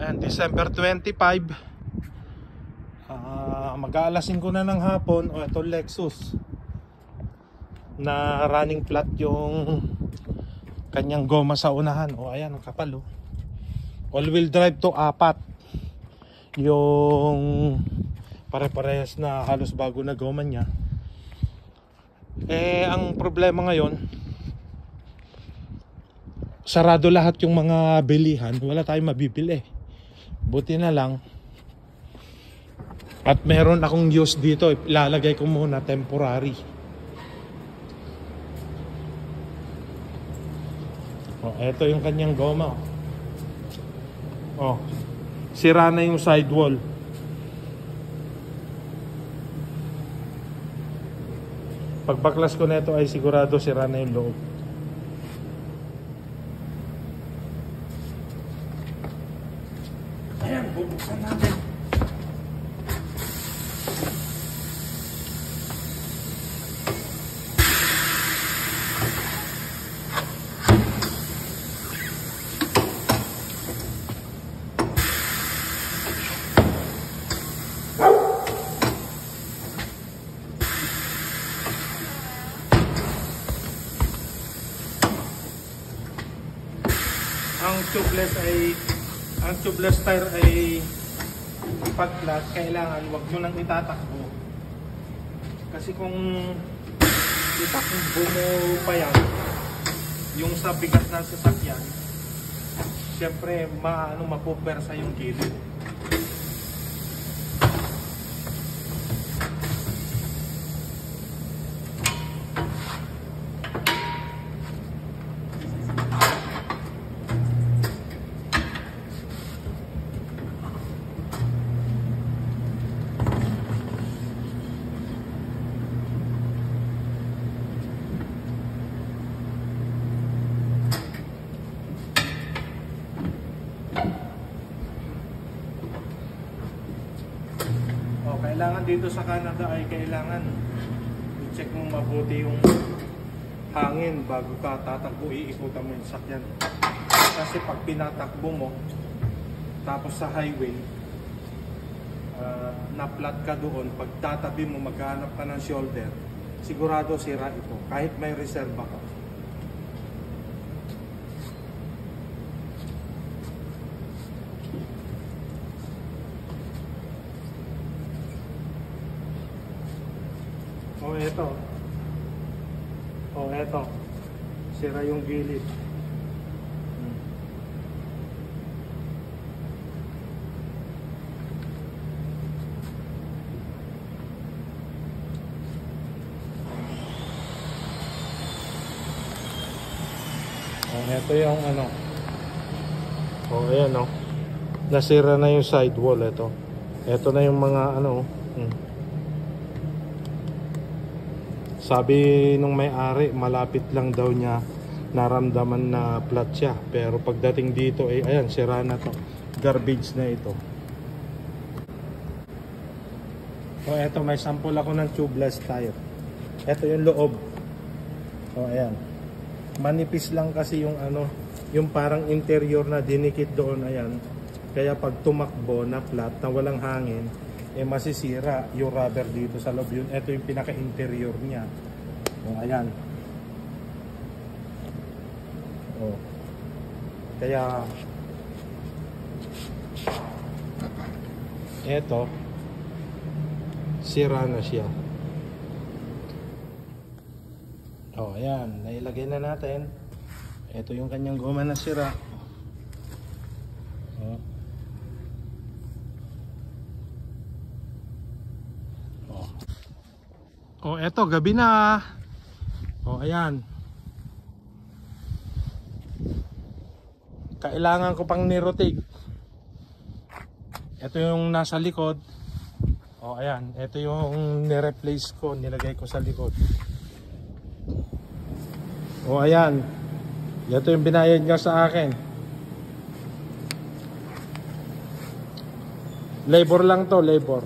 Ayan, December 25. Mag-aalas 5 na ng hapon. O, ito Lexus na running flat yung kanyang goma sa unahan. O, ayan, ang kapal, oh. All-wheel drive to, 4. Yung pare-parehas na halos bago na goma niya. Ang problema ngayon, sarado lahat yung mga bilihan. Wala tayong mabibili. Buti na lang at meron akong use dito. Ilalagay ko muna temporary. Ito yung kanyang goma. Sira na yung sidewall. Pagbaklas ko nito ay sigurado sira na yung loob. Ayan, bubuksan natin. Ang tubeless tire ay pag flat, kailangan wag mo nang itatakbo. Kasi kung itakbo mo pa yan, yung sa bigat ng sasakyan, syempre mapupersa yung gilid. Kailangan dito sa Canada ay kailangan i-check mo mabuti yung hangin bago ka tatakbo, iikutan mo yung sakyan. Kasi pag pinatakbo mo tapos sa highway na-flat ka doon, pag tatabi mo maghanap ka ng shoulder, sigurado sira ito kahit may reserva ka. Eto. Sira yung gilid. Eto yung ano. Ayan, nasira na yung sidewall. Eto na yung mga ano. Sabi nung may-ari, malapit lang daw niya naramdaman na flat siya. Pero pagdating dito, ayan, sira na to. Garbage na ito. Eto, may sample ako ng tubeless tire. Eto yung loob. Ayan. Manipis lang kasi yung ano, yung parang interior na dinikit doon, ayan. Kaya pag tumakbo na flat, na walang hangin, masisira yung rubber dito sa loob. Ito yung pinaka-interior niya. Ayan. Kaya ito sira na siya. Ayan, nailagay na natin. Ito yung kanyang goma na sira. Eto, gabi na. Ayan. Kailangan ko pang nirotig. Ito yung nasa likod. Ayan. Ito yung nireplace ko. Nilagay ko sa likod. Ayan. Ito yung binayad niya sa akin. Labor lang to, labor.